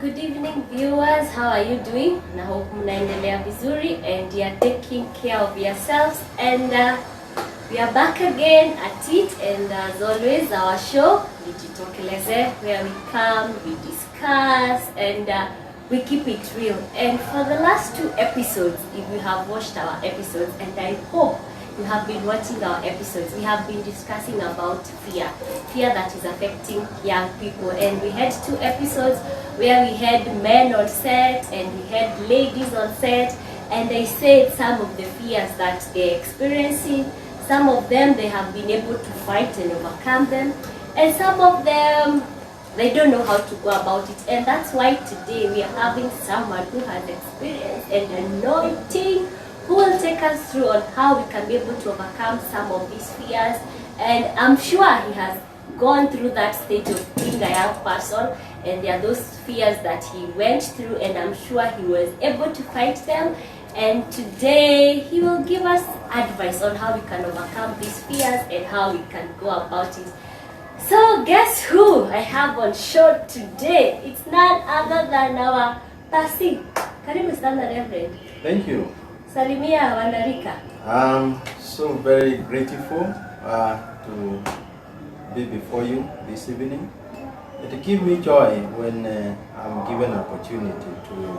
Good evening viewers, how are you doing? Na hope mnaendelea vizuri and you are taking care of yourselves, and we are back again at it, and as always our show Jitalkelezee, where we come, we discuss, and we keep it real. And for the last 2 episodes, if you have watched our episodes, and I hope you have been watching our episodes, we have been discussing about fear that is affecting young people, and we had 2 episodes where we had men on set and we had ladies on set, and they said some of the fears that they're experiencing. Some of them they have been able to fight and overcome them, and some of them they don't know how to go about it. And that's why today we are having someone who has experience and anointing, who will take us through on how we can be able to overcome some of these fears. And I'm sure he has gone through that stage of being a young person, and there are those fears that he went through, and I'm sure he was able to fight them. And today he will give us advice on how we can overcome these fears and how we can go about it. So guess who I have on show today? It's none other than our Pastor. Karibu sana Reverend. Thank you. Salimia wanarika. I'm so very grateful to be before you this evening. It gives me joy when I'm given opportunity to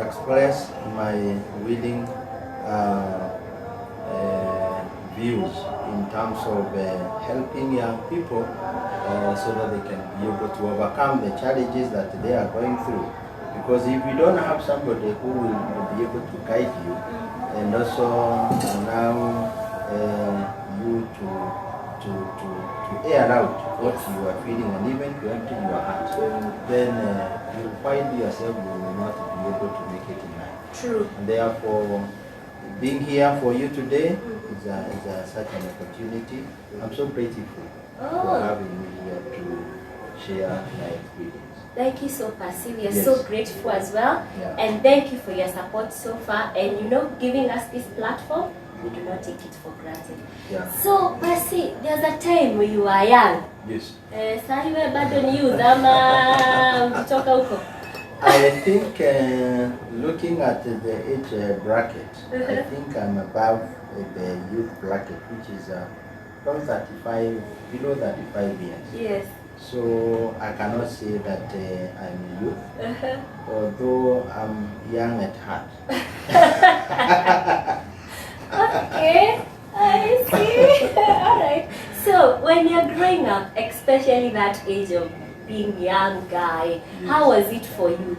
express my willing views in terms of helping young people so that they can be able to overcome the challenges that they are going through. Because if you don't have somebody who will be able to guide you and also allow you to air out what you are feeling and even to empty your heart, then you'll find yourself you will not be able to make it in life. True. And therefore, being here for you today is such an opportunity. I'm so grateful for having me here to share my experience. Thank you so much. We are Yes. so grateful as well. Yeah. And thank you for your support so far, and giving us this platform. We do not take it for granted. Yeah. So, Percy, there's a time when you were young. Yes. Sahi wewe bado ni youth ama mtoka huko? I think looking at the age bracket, I think I'm above the youth bracket, which is from 35, below 35 years. Yes. So I cannot say that I'm a youth, although I'm young at heart. Okay, I see. Alright. So when you're growing up, especially that age of being young guy, how was it for you?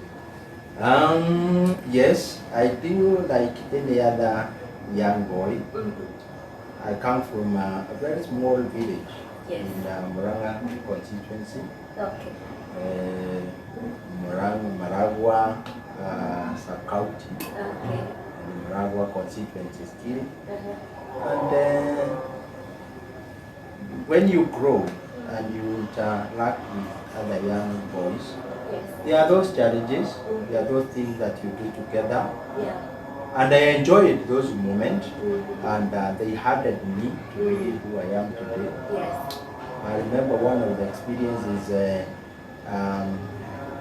Yes, I do like any other young boy. I come from a very small village in Muranga constituency. Okay. Maragua sub-county. Okay. Maragua constituency still. And when you grow and you interact with other young boys, there are those challenges, there are those things that you do together. Yeah. And I enjoyed those moments, and they hardened me to be who I am today. Yes. I remember one of the experiences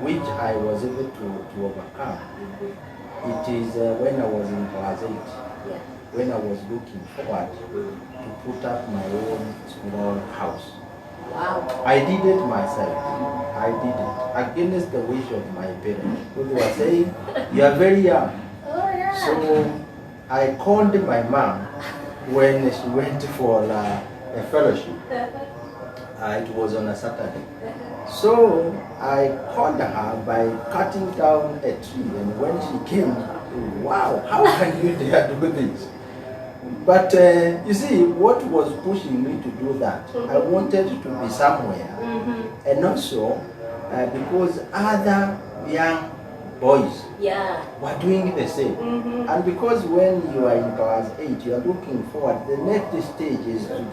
which I was able to overcome. It is when I was in class 8, when I was looking forward to put up my own small house. Wow. I did it myself. I did it against the wish of my parents, who were saying, "You are very young." Oh yeah. So I called my mom when she went for a fellowship. It was on a Saturday. So I called her by cutting down a tree, and when she came, "Wow, how can you dare do this?" But you see, what was pushing me to do that? I wanted to be somewhere, and also because other young boys were doing the same. And because when you are in class 8, you are looking forward, the next stage is to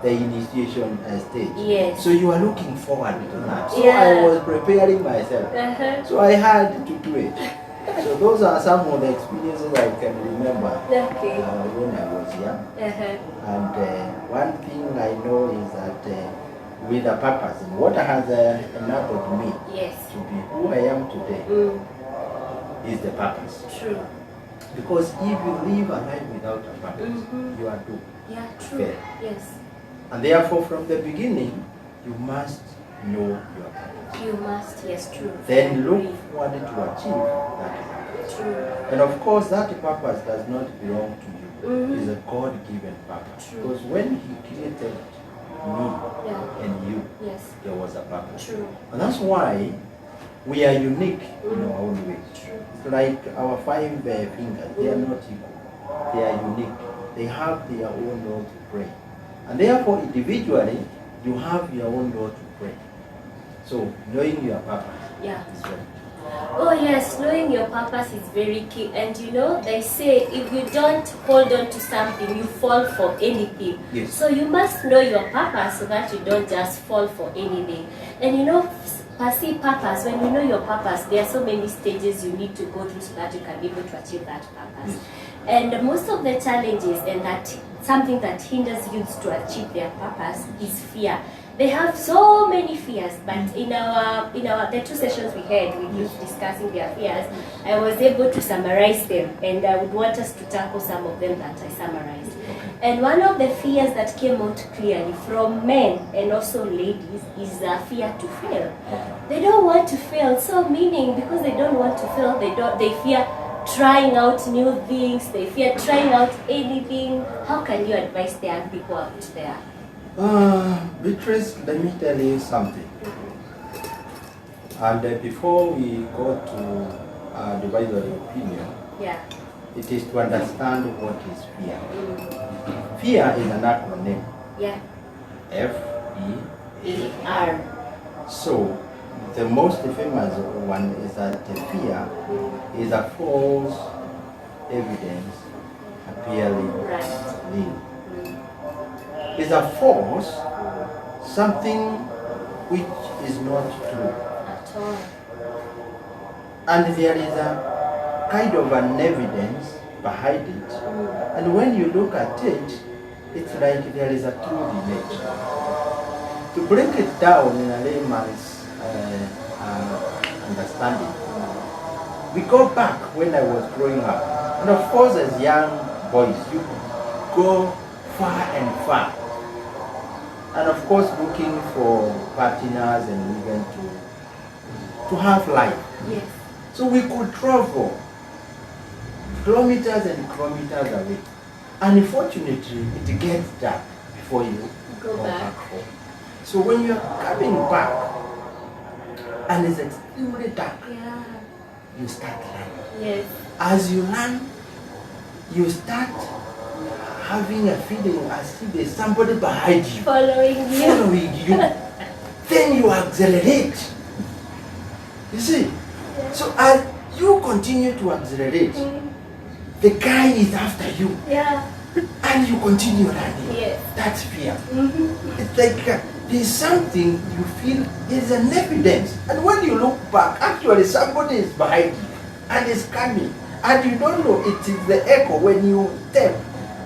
the initiation stage. Yes. So you are looking forward to that. So I was preparing myself. So I had to do it. So those are some of the experiences I can remember when I was young. And one thing I know is that with a purpose. And what has enabled me Yes. to be who I am today is the purpose. True. Because if you live a life without a purpose, you are doomed. Yeah, true. Fair. Yes. And therefore, from the beginning, you must know your purpose. You must, yes, true. Then look forward to achieve that purpose. True. And of course, that purpose does not belong to you. It's a God-given purpose. True. Because when He created me and you, Yes. there was a purpose. True. And that's why we are unique in our own ways. True. It's like our 5 fingers, they are not equal. They are unique. They have their own role to play. And therefore, individually, you have your own role to play. So, knowing your purpose is very key. Oh yes, knowing your purpose is very key. And you know, they say if you don't hold on to something, you fall for anything. Yes. So you must know your purpose so that you don't just fall for anything. And you know, pursue purpose. When you know your purpose, there are so many stages you need to go through so that you can be able to achieve that purpose. Yes. And most of the challenges and that something that hinders youth to achieve their purpose is fear. They have so many fears, but in our the 2 sessions we had with youth discussing their fears, I was able to summarize them, and I would want us to tackle some of them that I summarized. And one of the fears that came out clearly from men and also ladies is the fear to fail. They don't want to fail, so meaning because they don't want to fail, they fear trying out new things, they fear trying out anything. How can you advise the young people out there? Beatrice, let me tell you something. And before we go to divide your opinion, it is to understand what is fear. Fear is an acronym. F-E-A-R. So, the most famous one is that fear is a false evidence appearing real. Is a force, something which is not true. At all. And there is a kind of an evidence behind it. And when you look at it, it's like there is a true image. To break it down in a layman's understanding, we go back when I was growing up. And of course, as young boys, you go far and far. And of course, looking for partners and even to have life. Yes. So we could travel kilometers and kilometers away. Unfortunately, it gets dark before you go back home. So when you are coming back and it's extremely dark, you start learning. Yes. As you learn, you start having a feeling as if there's somebody behind you. Following you. Then you accelerate. You see? So as you continue to accelerate, the guy is after you. And you continue running. That's fear. It's like there's something you feel is an evidence. And when you look back, actually somebody is behind you and is coming. And you don't know, it is the echo when you step.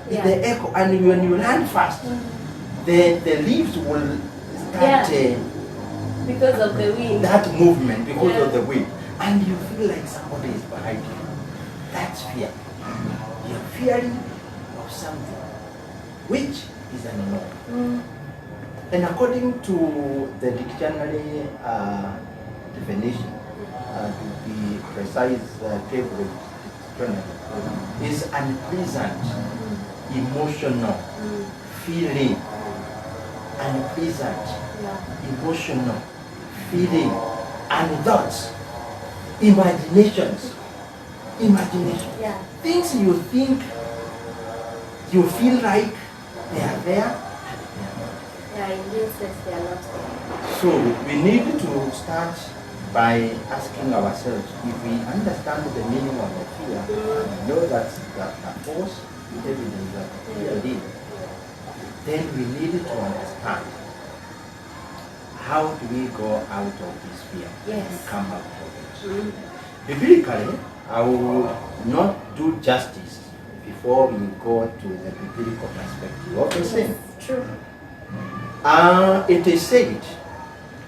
It's the echo, and when you run fast, the leaves will start because of the wind. That movement because of the wind, and you feel like somebody is behind you. That's fear. You're fearing of something, which is unknown. And according to the dictionary definition, to be precise, favorite dictionary, is unpleasant, emotional, feeling, unpleasant, emotional, feeling, and thoughts, imaginations, things you think, you feel like they are there, in this sense they are not there. So we need to start by asking ourselves, if we understand the meaning of the fear, we know that force evidence that fear is, then we need to understand how do we go out of this fear and come out of it. Biblically, I will not do justice before we go to the biblical perspective of the sin. True. It is said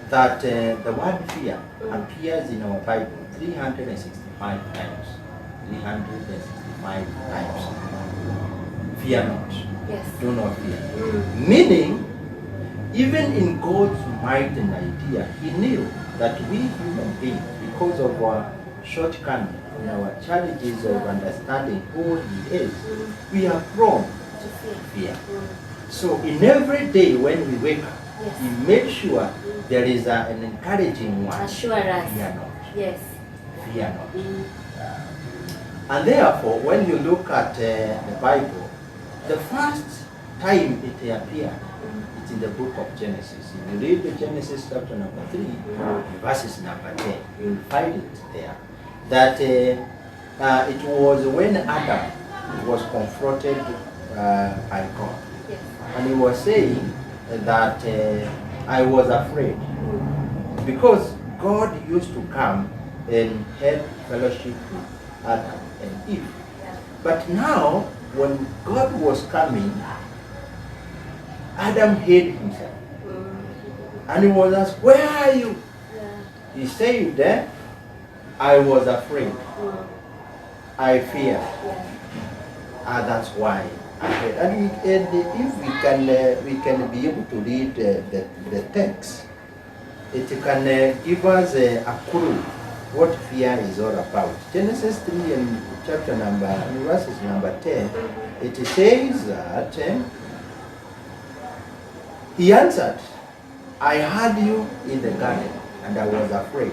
that the word fear appears in our Bible 365 times. 365 times. Fear not. Yes. Do not fear. Meaning, even in God's might and idea, He knew that we human beings, because of our shortcomings and our challenges of understanding who He is, we are prone to fear. So in every day when we wake up, Yes. He made sure there is an encouraging one. Assurance. Fear not. Yes. Fear not. And therefore, when you look at the Bible, the first time it appeared, it's in the book of Genesis. If you read the Genesis chapter number 3, verses number 10, you'll find it there. That it was when Adam was confronted by God. Yes. And he was saying that I was afraid. Because God used to come and have fellowship with Adam and Eve. But now, when God was coming, Adam hid himself. And he was asked, where are you? He said, I was afraid. I fear. That's why I fear. And if we can be able to read the text, it can give us a clue what fear is all about. Genesis 3 and chapter number, verses number 10, it says that he answered, I had you in the garden and I was afraid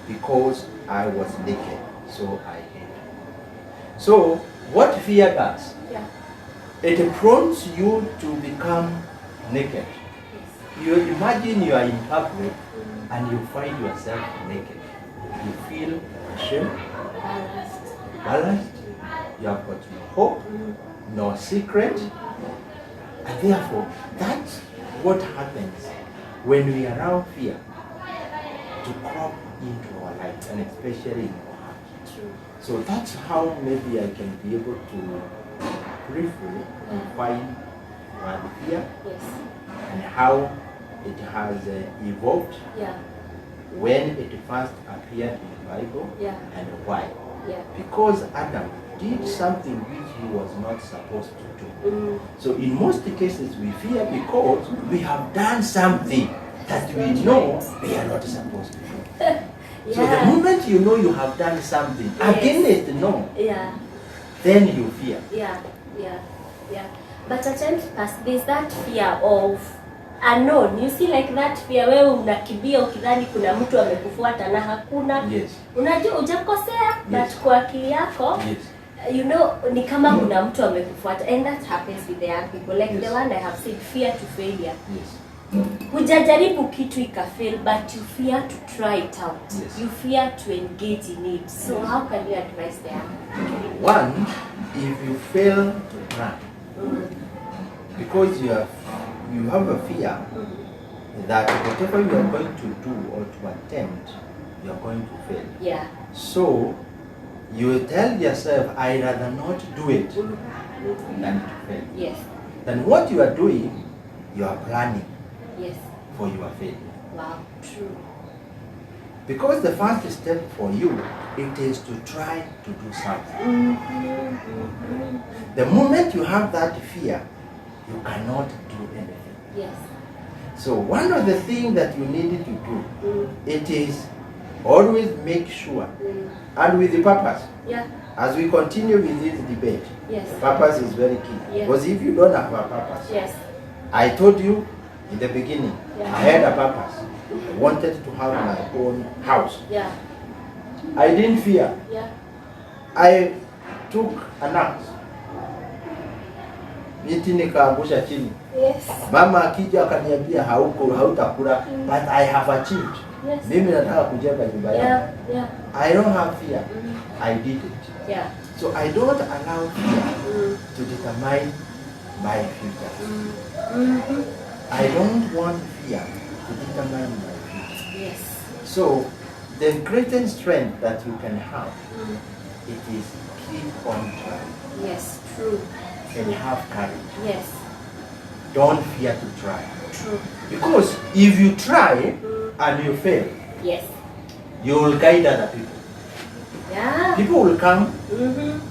because I was naked, so I hid. So what fear does? Yeah. It prompts you to become naked. You imagine you are in public and you find yourself naked. You feel ashamed, balanced, you have got no hope, no secret. And therefore, that's what happens when we allow fear to crop into our lives, and especially in our hearts. So that's how maybe I can be able to briefly define the fear and how it has evolved. When it first appeared in the Bible and why. Because Adam did something which he was not supposed to do. So in most cases we fear because we have done something that we know we are not supposed to do. So the moment you know you have done something against no, then you fear. But at times there's that fear of unknown. You see, like that fear, wewe unakimbia ukidhani kuna mtu amekufuata na hakuna. Unajua hujakosea, but kwa akili yako, you know, ni kama kuna mtu amekufuata. And that happens with the young people. Like the one I have said, fear to failure. Hujajaribu kitu ikafail, but you fear to try it out. You fear to engage in it. So how can you advise the young people? One, if you fail to try, because you have a fear that whatever you are going to do or to attempt, you are going to fail. So you tell yourself, I rather not do it than to fail. Then what you are doing, you are planning for your failure. Wow, true. Because the first step for you, it is to try to do something. The moment you have that fear, you cannot do anything. So one of the things that you need to do, it is always make sure, and with the purpose. As we continue with this debate, purpose is very key. Because if you don't have a purpose, I told you in the beginning, I had a purpose. I wanted to have my own house. I didn't fear. I took a nap. Miti nikaangusha chini. Mama akija akaniambia hautakula, but I have achieved. Mimi nataka kujenga nyumba yangu. I don't have fear. I did it. So I don't allow fear to determine my future. I don't want fear to determine my future. So the greatest strength that you can have, it is keep on trying. True. And have courage. Don't fear to try. True. Because if you try and you fail, Yes. you will guide other people. Yeah. People will come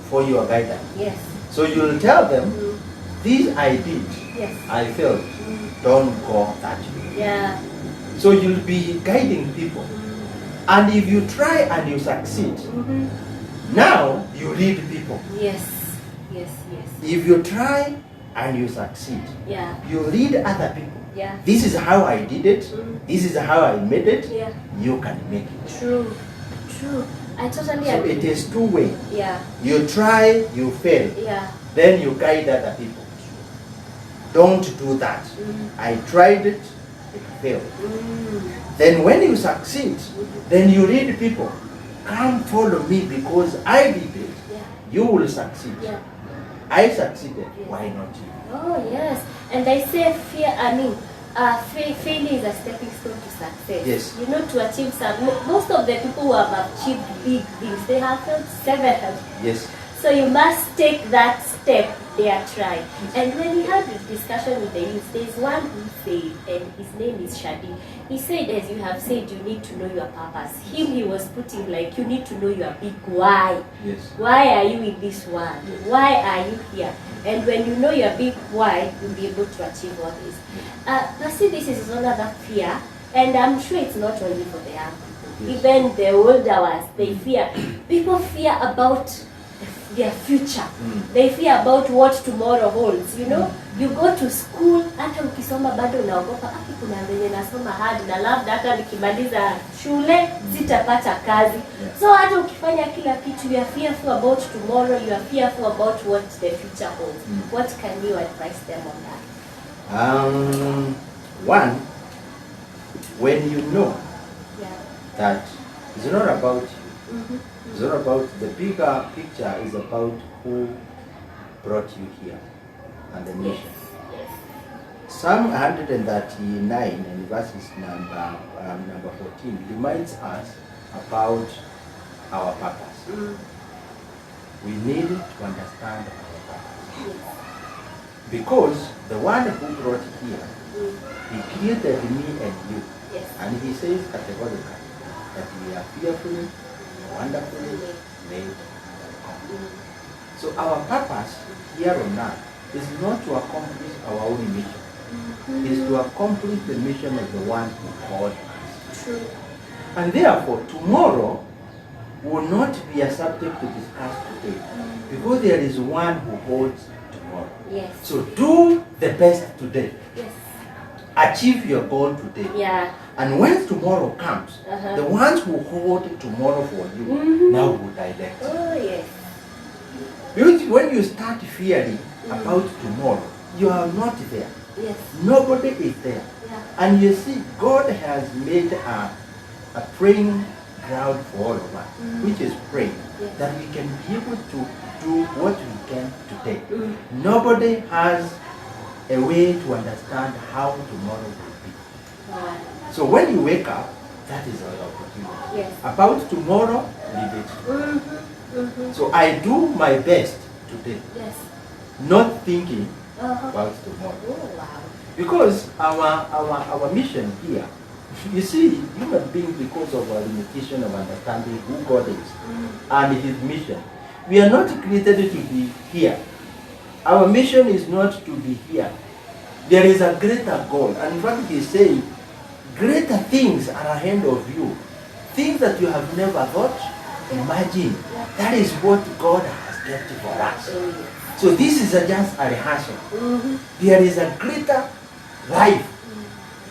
for your guidance. Yes. So you will tell them, this I did, Yes. I failed, don't go that way. Yeah. So you'll be guiding people. And if you try and you succeed, now you lead people. Yes. Yes. Yes. If you try and you succeed, Yeah. you lead other people. Yeah. This is how I did it. This is how I made it. Yeah. You can make it. True. True. I totally So agree. it is two-way. Yeah. You try, you fail. Yeah. Then you guide other people. Don't do that. I tried it, it failed. Then when you succeed, then you lead people. Come follow me because I did it. Yeah. You will succeed. Yeah. I succeeded. Yes. Why not you? Oh yes. And they say failure is a stepping stone to success. Yes. You know, to achieve some. Most of the people who have achieved big things, they have failed several. Yes. So you must take that step they are trying. And when we had a discussion with the youth, there's one who said, and his name is Shadi. He said, as you have said, you need to know your purpose. Him, he was putting like, you need to know your big why. Yes. Why are you in this world? Why are you here? And when you know your big why, you'll be able to achieve all this. But see, this is another fear, and I'm sure it's not only for the young people. Yes. Even the older ones, they fear. People fear about their future. They fear about what tomorrow holds. You know, you go to school, hata ukisoma bado unaogopa, kuna venye nasoma hadi na labda hata nikimaliza shule sitapata kazi. So hata ukifanya kila kitu, you are fearful about tomorrow, you are fearful about what the future holds. What can you advise them on that? One, when you know Yeah. that it's not about you, it's not about the bigger picture, is about who brought you here and the mission. Yes. Psalm 139 and verses number 14 reminds us about our purpose. We need to understand our purpose. Because the one who brought here, he created me and you. Yes. And he says categorically that we are fearfully, wonderfully made. So our purpose here on earth is not to accomplish our own mission. It is to accomplish the mission of the one who called us. True. And therefore, tomorrow will not be a subject to discuss today. Because there is one who holds tomorrow. Yes. So do the best today. Yes. Achieve your goal today. Yeah. And when tomorrow comes, the ones who hold tomorrow for you now will direct. Oh yes. Because when you start fearing about tomorrow, you are not there. Yes. Nobody is there. Yeah. And you see, God has made a praying ground for all of us, which is praying, Yes. that we can be able to do what we can today. Nobody has a way to understand how tomorrow will be. Wow. So when you wake up, that is our opportunity. Yes. About tomorrow, leave it. So I do my best today, Yes. not thinking Uh-huh. about tomorrow. Oh wow. Because our mission here, you see, human beings, because of our limitation of understanding who God is and his mission, we are not created to be here. Our mission is not to be here. There is a greater goal. And in fact, he is saying, greater things are ahead of you. Things that you have never thought, imagine. That is what God has kept for us. So this is just a rehearsal. There is a greater life.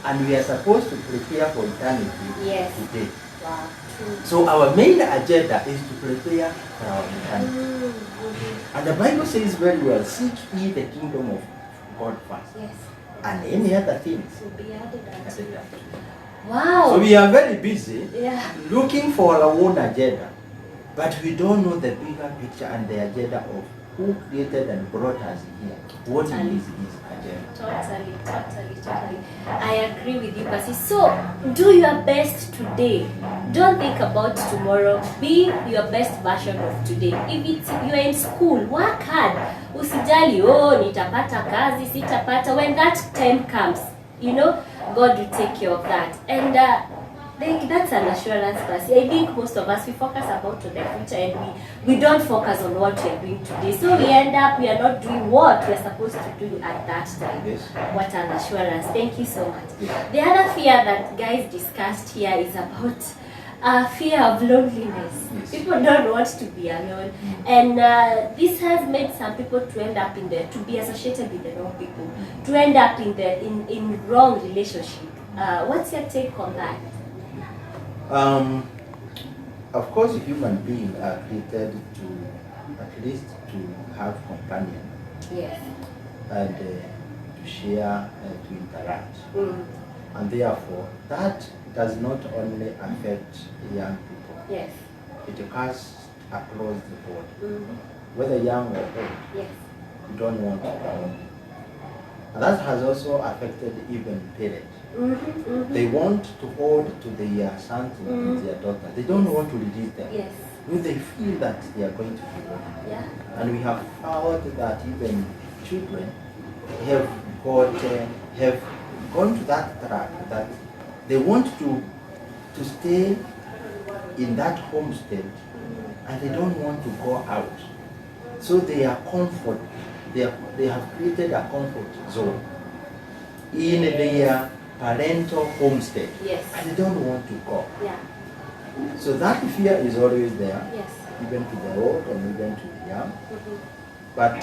And we are supposed to prepare for eternity today. Wow. True. So our main agenda is to prepare for our eternity. And the Bible says very well, seek ye the kingdom of God first. Yes. And any other things. To be added unto added you. unto you. Wow. So we are very busy Yeah. looking for our own agenda. But we don't know the bigger picture and the agenda of who created and brought us here. What is his agenda? Totally. I agree with you, Pasi. So, do your best today. Don't think about tomorrow. Be your best version of today. If it's you're in school, work hard. Usijali, oh, nitapata kazi, sitapata. When that time comes, you know, God will take care of that. And that's an assurance for us. I think most of us, we focus about to the future, and we don't focus on what we are doing today. So we end up, we are not doing what we're supposed to do at that time. Yes. What an assurance. Thank you so much. Yes. The other fear that guys discussed here is about fear of loneliness. Yes. People don't want to be alone, and this has made some people to end up to be associated with the wrong people, to end up in wrong relationship. What's your take on that? Of course, human beings are created to at least to have companion. Yes. And to share, to interact. And therefore, that does not only affect young people. Yes. It occurs across the board. Whether young or old, Yes. you don't want to be alone. And that has also affected even parents. They want to hold to their sons and their daughters. They don't want to release them. Yes. Because they feel that they are going to be lonely. Yeah. And we have found that even children have gone to that track, that they want to stay in that homestead and they don't want to go out. So they are comfort. They have created a comfort zone in their parental homestead. Yes. And they don't want to go. Yeah. So that fear is always there. Yes. Even to the old and even to the young. But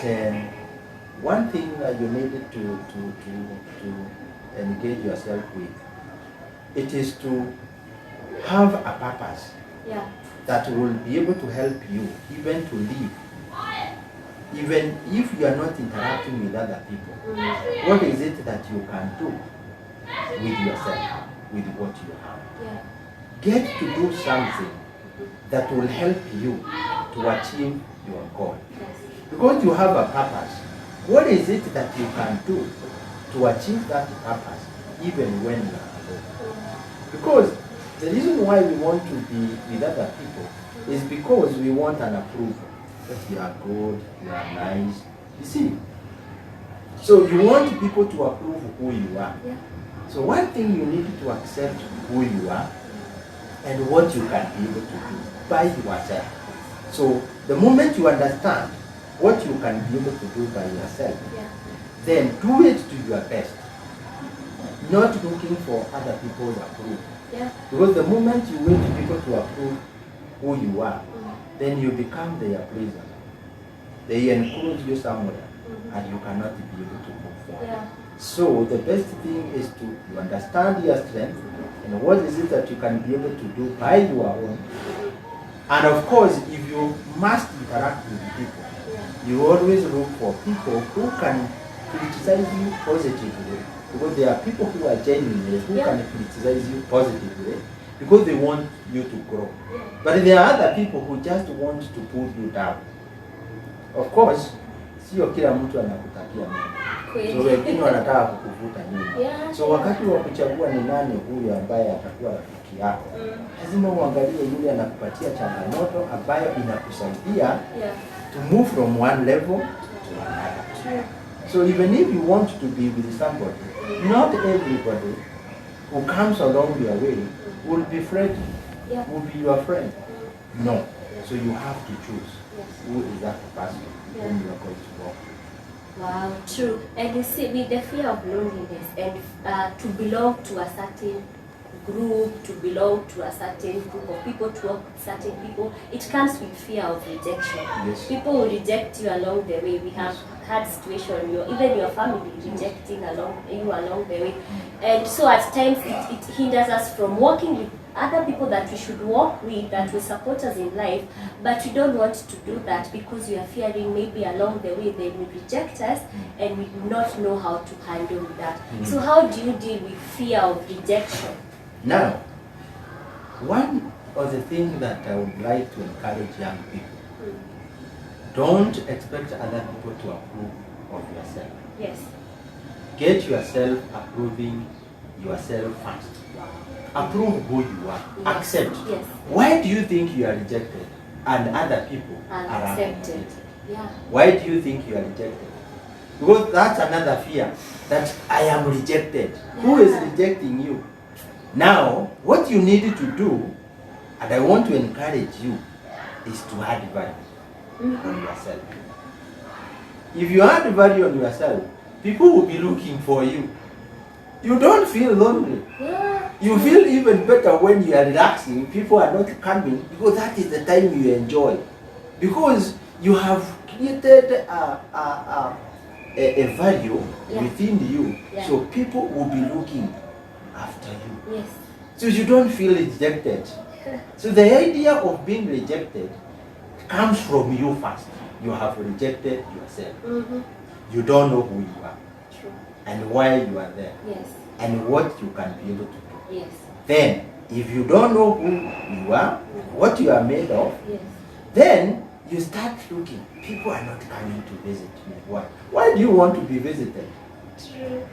one thing that you needed to engage yourself with, it is to have a purpose. Yeah. That will be able to help you even to live. Even if you are not interacting with other people, what is it that you can do with yourself, with what you have? Yeah. Get to do something that will help you to achieve your goal. Yes. Because you have a purpose, what is it that you can do to achieve that purpose even when you are alone? Because the reason why we want to be with other people is because we want an approval. That you are good, you are nice. You see? So you want people to approve who you are. Yeah. So one thing you need to accept who you are and what you can be able to do by yourself. So the moment you understand what you can be able to do by yourself, Yeah. then do it to your best. Not looking for other people's approval. Yeah. Because the moment you wait for people to approve who you are, then you become their prisoner. They enclose you somewhere and you cannot be able to move forward. Yeah. So the best thing is to you understand your strength and what is it that you can be able to do by your own. And of course, if you must interact with people, you always look for people who can criticize you positively. Because there are people who are genuine, who can criticize you positively because they want you to grow. But there are other people who just want to pull you down. Of course, sio kila mtu anakutakia mema. So wengine wanataka kukuvuta nyuma. So wakati wa kuchagua ni nani huyu ambaye atakuwa rafiki yako, lazima uangalie yule anakupatia changamoto ambayo inakusaidia to move from one level to another. So even if you want to be with somebody, not everybody who comes along your way will be friendly, will be your friend. No. So you have to choose who is that person whom you are going to walk with. Wow, true. And you see, with the fear of loneliness and to belong to a certain group, to belong to a certain group of people, to work with certain people, it comes with fear of rejection. Yes. People will reject you along the way. We have had situations, even your family rejecting you along the way. And so at times it hinders us from working with other people that we should work with, that will support us in life, but we don't want to do that because we are fearing maybe along the way they will reject us and we do not know how to handle that. So how do you deal with fear of rejection? Now, one of the things that I would like to encourage young people, don't expect other people to approve of yourself. Yes. Get yourself approving yourself first. Approve who you are. Yes. Accept. Yes. Why do you think you are rejected and other people are Accepted. accepted? Yeah. Why do you think you are rejected? Because that's another fear, that I am rejected. Who is rejecting you? Now, what you need to do, and I want to encourage you, is to add value on yourself. If you add value on yourself, people will be looking for you. You don't feel lonely. You feel even better when you are relaxing. People are not coming because that is the time you enjoy. Because you have created a value within you, so people will be looking after you. Yes. So you don't feel rejected. So the idea of being rejected comes from you first. You have rejected yourself. You don't know who you are. True. And why you are there. Yes. And what you can be able to do. Yes. Then, if you don't know who you are, what you are made of, Yes. then you start looking. People are not coming to visit me. Why? Why do you want to be visited? True.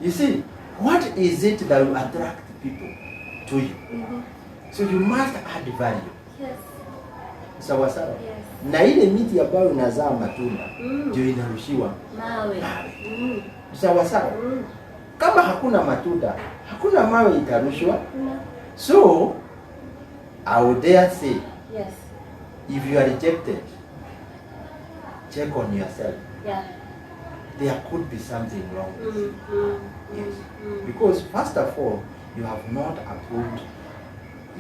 You see, what is it that will attract people to you? So you must add value. Yes. Sawa sawa. Yes. Na ile miti ambayo inazaa matunda ndio inarushiwa Mawe. Sawa sawa. Kama hakuna matunda, hakuna mawe itarushwa. So I would dare say, yes, if you are rejected, check on yourself. Yeah. There could be something wrong with you. Yes. Because first of all, you have not approved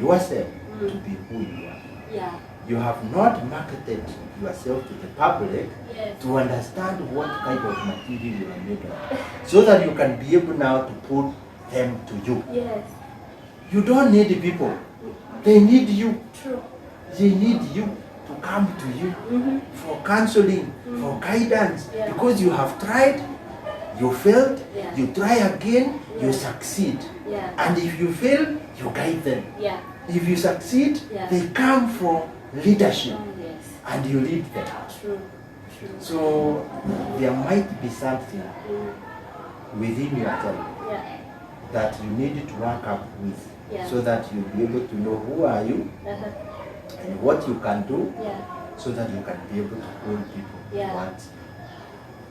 yourself to be who you are. Yeah. You have not marketed yourself to the public to understand what kind of material you are made of, so that you can be able now to put them to you. Yes. You don't need people. They need you. True. They need you to come to you for counseling, for guidance, because you have tried, you failed, you try again, you succeed. And if you fail, you guide them. If you succeed, they come for leadership, and you lead them. True. So there might be something within yourself that you need to work up with, so that you'll be able to know who are you and what you can do, so that you can be able to hold people towards.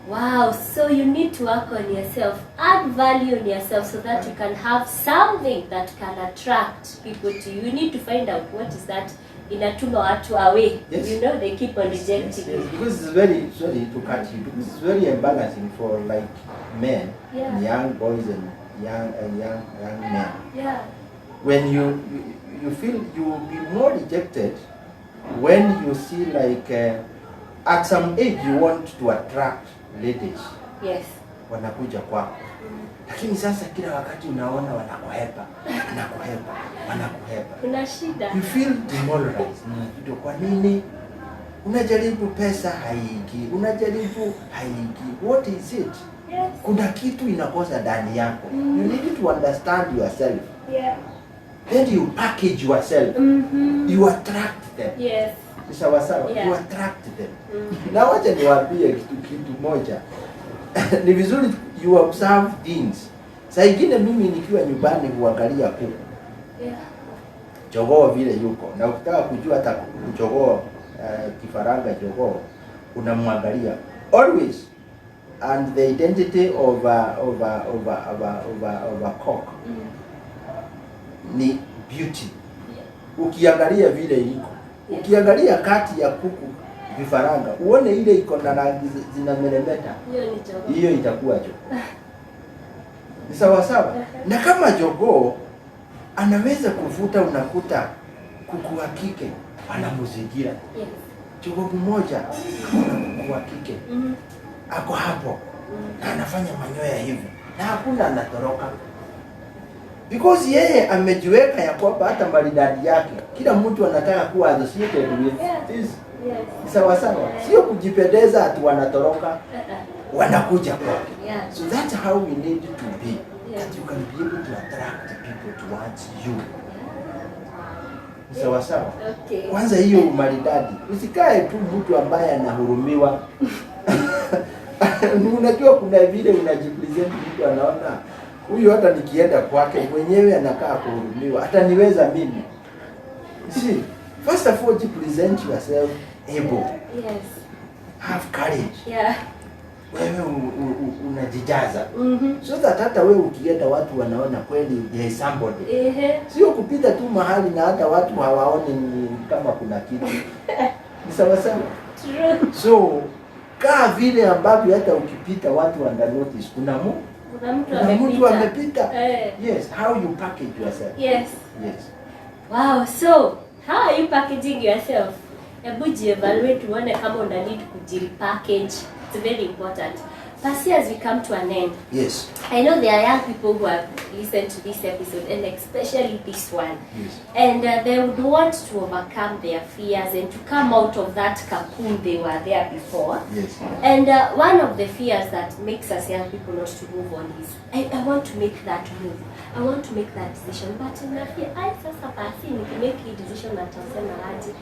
Wow, so you need to work on yourself, add value in yourself, so that you can have something that can attract people to you. You need to find out what is that inatuma watu away. You know, they keep on rejecting you. Because it's very, sorry to cut you, because it's very embarrassing for like men, young boys and young men. When you feel you will be more rejected when you see like at some age you want to attract ladies. Yes. Wanakuja kwako. Lakini sasa kila wakati unaona wanakuhepa. Kuna shida. You feel demoralized. Unajua kwa nini? Unajaribu pesa haiji. Unajaribu haiji. What is it? Yes. Kuna kitu inakosa ndani yako. You need to understand yourself. Then you package yourself. You attract them. Yes. Sawa sawa. You attract them. Na wacha niwaambie kitu moja. Ni vizuri you observe things. Saa ingine mimi nikiwa nyumbani huangalia kuku. Jogoo vile yuko. Na ukitaka kujua hata jogoo kifaranga jogoo unamwangalia. Always. And the identity of a cock ni beauty. Ukiangalia vile iko. Ukiangalia kati ya kuku vifaranga, uone ile iko na rangi zinameremeta. Hiyo itakuwa jogoo. Ni sawa sawa. Na kama jogoo anaweza kuvuta, unakuta kuku wa kike anamuzingira. Jogoo mmoja kuku wa kike ako hapo na anafanya manyoya hivi na hakuna anatoroka, because yeye amejiweka ya kwamba hata maridadi yake kila mtu anataka kuwa associated with this. Sawa sawa. Sio kujipendeza ati wanatoroka, wanakuja kwake. So that's how we need to be, that you can be able to attract people towards you. Sawa sawa. Kwanza hiyo maridadi, usikae tu mtu ambaye anahurumiwa. Unajua kuna vile unajipresent, mtu anaona huyu hata nikienda kwake mwenyewe anakaa kuhurumiwa, hata niweza mimi. See, first of all, you present yourself able. Yes. Have courage. wewe unajijaza. So that hata wewe ukienda watu wanaona kweli there is somebody. Sio kupita tu mahali na hata watu hawaoni kama kuna kitu. Ni sawa sawa. True. So kaa vile ambavyo hata ukipita watu wana notice kuna mtu amepita. Yes, how you package yourself. Yes. Yes. Wow, so how are you packaging yourself? Hebu evaluate uone kama una need kujipackage. It's very important. Pasi, as we come to an end. Yes. I know there are young people who have listened to this episode, and especially this one. Yes. And they would want to overcome their fears and to come out of that cocoon they were there before. Yes. And one of the fears that makes us young people not to move on is, I want to make that move. I want to make that decision. But in that fear, sasa pasi nikimake hii decision watasema aje.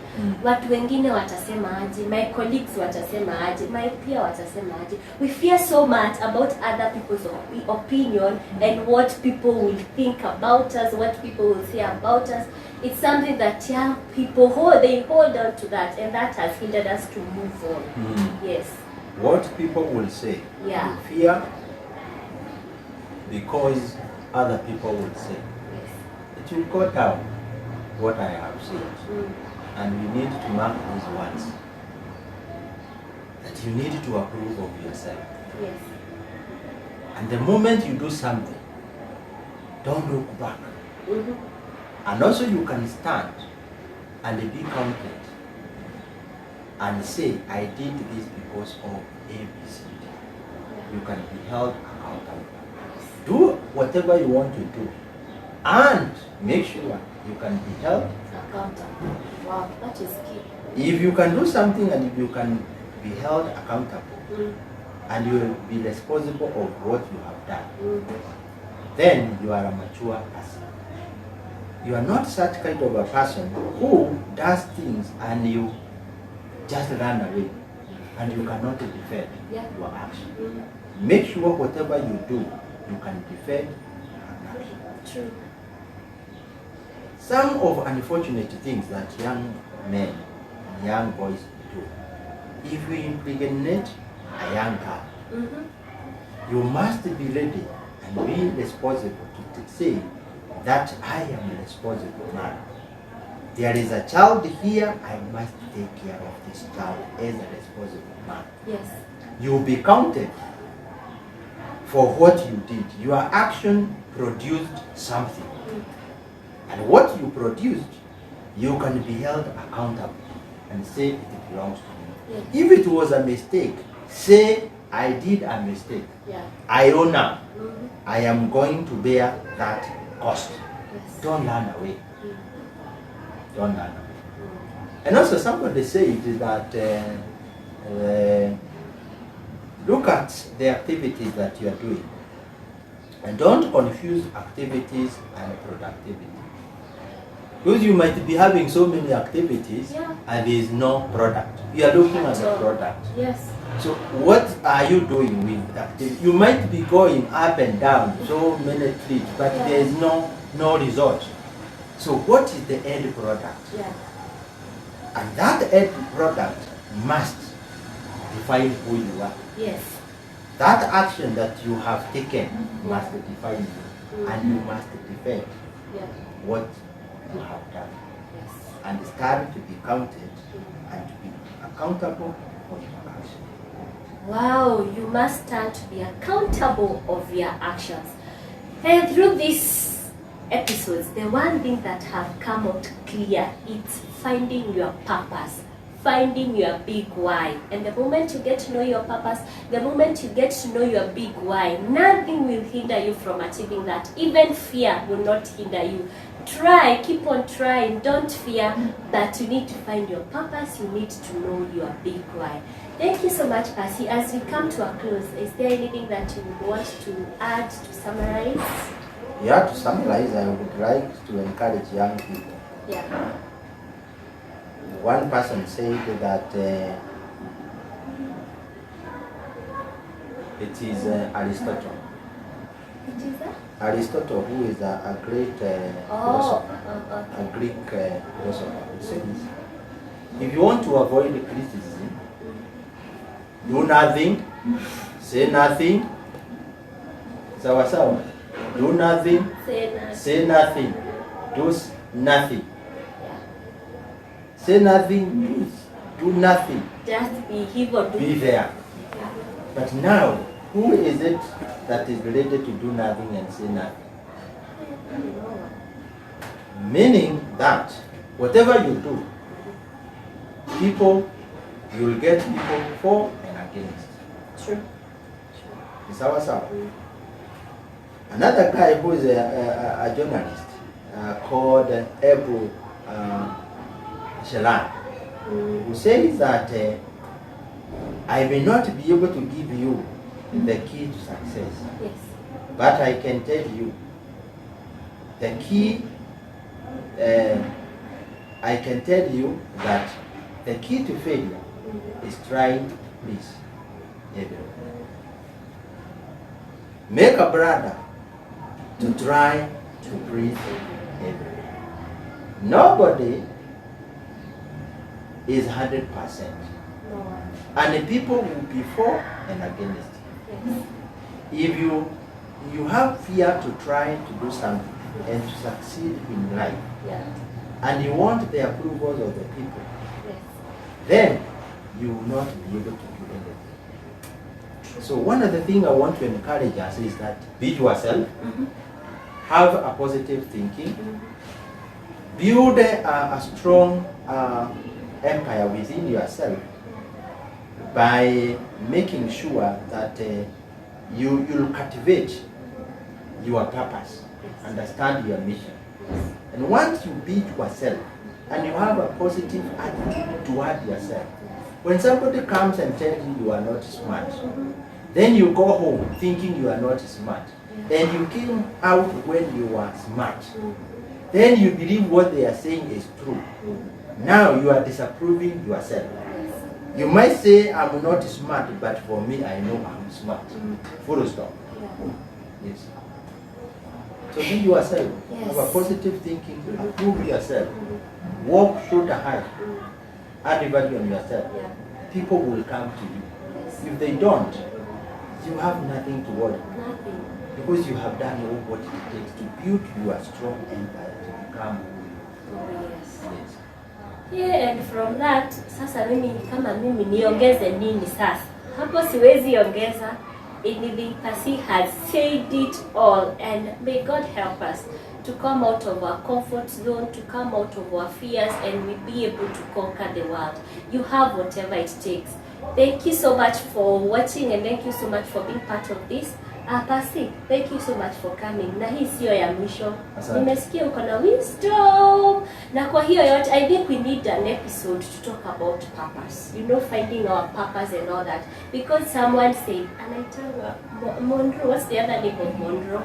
Watu wengine watasema aje. My colleagues watasema aje. My peer watasema aje. We fear so much about other people's opinion and what people will think about us, what people will say about us. It's something that young people hold on to that, and that has hindered us to move on. Yes. What people will say. Yeah. Fear because other people will say. Yes. It will go down what I have said. And we need to mark these words. That you need to approve of yourself. Yes. And the moment you do something, don't look back. And also you can stand and be confident and say, I did this because of ABC. You can be held accountable. Do whatever you want to do and make sure you can be held Accountable. Wow, that is key. If you can do something and if you can be held accountable and you will be responsible of what you have done, then you are a mature person. You are not such kind of a person who does things and you just run away and you cannot defend your action. Make sure whatever you do, you can defend your action. True. Some of unfortunate things that young men and young boys do. If we impregnate a young girl, you must be ready and be responsible to say that I am a responsible man. There is a child here, I must take care of this child as a responsible man. Yes. You will be counted for what you did. Your action produced something. And what you produced, you can be held accountable and say it belongs to me. Yes. If it was a mistake, say I did a mistake. Yeah. I own up. I am going to bear that cost. Yes. Don't run away. Don't run away. And also somebody said that look at the activities that you are doing. And don't confuse activities and productivity. Because you might be having so many activities and there is no product. You are looking at the product. Yes. So what are you doing with activity? You might be going up and down so many trips, but there is no result. So what is the end product? Yeah. And that end product must define who you are. Yes. That action that you have taken must define you, and you must defend what you have done, and start to be counted and to be accountable for your action. Wow, you must start to be accountable of your actions. And through these episodes, the one thing that have come out clear is finding your purpose, finding your big why. And the moment you get to know your purpose, the moment you get to know your big why, nothing will hinder you from achieving that. Even fear will not hinder you. Try, keep on trying, don't fear, but you need to find your purpose, you need to know your big why. Thank you so much, Pasi. As we come to a close, is there anything that you would want to add, to summarize? Yeah, to summarize, I would like to encourage young people. Yeah. One person said that it is Aristotle. What is that? Aristotle, who is a great philosopher, a Greek philosopher, says, if you want to avoid criticism, do nothing, Say nothing. Sawa sawa. Do nothing. Say nothing. Do nothing. Say nothing. Do nothing. Just be hivyo. Be there. But now, who is it that is ready to do nothing and say nothing? Meaning that whatever you do, you will get people for and against. True. It's our. Another guy who is a journalist called Abu Shelan, who says that I may not be able to give you the key to success, yes, but I can tell you the key. I can tell you that the key to failure is trying this everywhere. Make a brother to try to breathe everywhere. Nobody is 100%. no. And the people will be for and against. Yes. If you have fear to try to do something and to succeed in life, Yeah. and you want the approval of the people, Yes. then you will not be able to do anything. So one of the things I want to encourage us is that be yourself, have a positive thinking, build a strong empire within yourself by making sure that you'll cultivate your purpose, understand your mission. And once you build yourself and you have a positive attitude toward yourself, when somebody comes and tells you you are not smart, then you go home thinking you are not smart, and you came out when you were smart, then you believe what they are saying is true. Now you are disapproving yourself. You might say, I'm not smart, but for me, I know I'm smart. Full stop. Yes. So be yourself. Yes. Have a positive thinking. Approve yourself. Walk shoulder high. Add value on yourself. Yeah. People will come to you. Yes. If they don't, you have nothing to worry. Nothing. Because you have done all what it takes to build your strong empire to become who you Oh, yes. are. Yes. Yeah, and from that, sasa mimi kama mimi niongeze nini sasa? Hapo siwezi ongeza anything. Pasi has said it all, and may God help us to come out of our comfort zone, to come out of our fears, and we be able to conquer the world. You have whatever it takes. Thank you so much for watching, and thank you so much for being part of this. Pasi, thank you so much for coming. Na hii sio ya mwisho. Asante. Nimesikia uko na wisdom. Na kwa hiyo yote, I think we need an episode to talk about purpose. You know, finding our purpose and all that. Because someone said, and I tell you, Monroe, what's the other name of Monroe?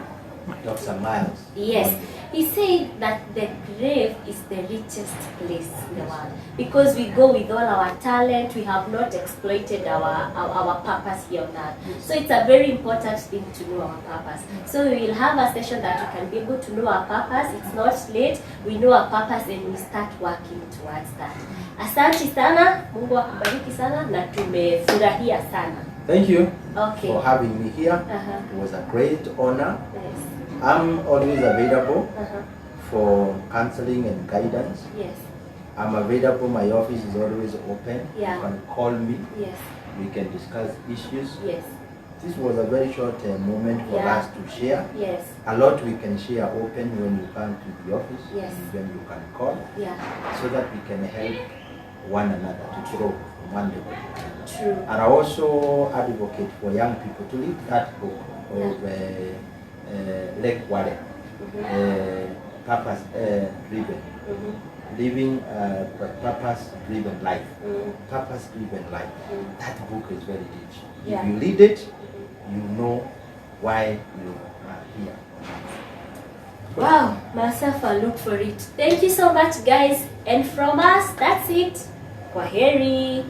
Dr. Miles. Yes, he said that the grave is the richest place in the world because we go with all our talent, we have not exploited our purpose here on earth. So it's a very important thing to know our purpose. So we will have a session that we can be able to know our purpose. It's not late, we know our purpose and we start working towards that. Asante sana, Mungu akubariki sana na tumefurahia sana. Thank you Okay. for having me here. It was a great honor. Yes. I'm always available Uh-huh. for counseling and guidance. Yes. I'm available. My office is always open. Yeah. You can call me. Yes. We can discuss issues. Yes. This was a very short moment for Yeah. us to share. Yes. A lot we can share open when you come to the office. Yes. When you can call, Yeah. so that we can help one another to grow from one level. True. And I also advocate for young people to read that book of Lake Wale, Purpose Driven, Living a Purpose-Driven Life. Purpose-Driven Life. That book is very rich. Yeah. If you read it, you know why you are here. Wow, myself, I look for it. Thank you so much, guys. And from us, that's it. Kwaheri.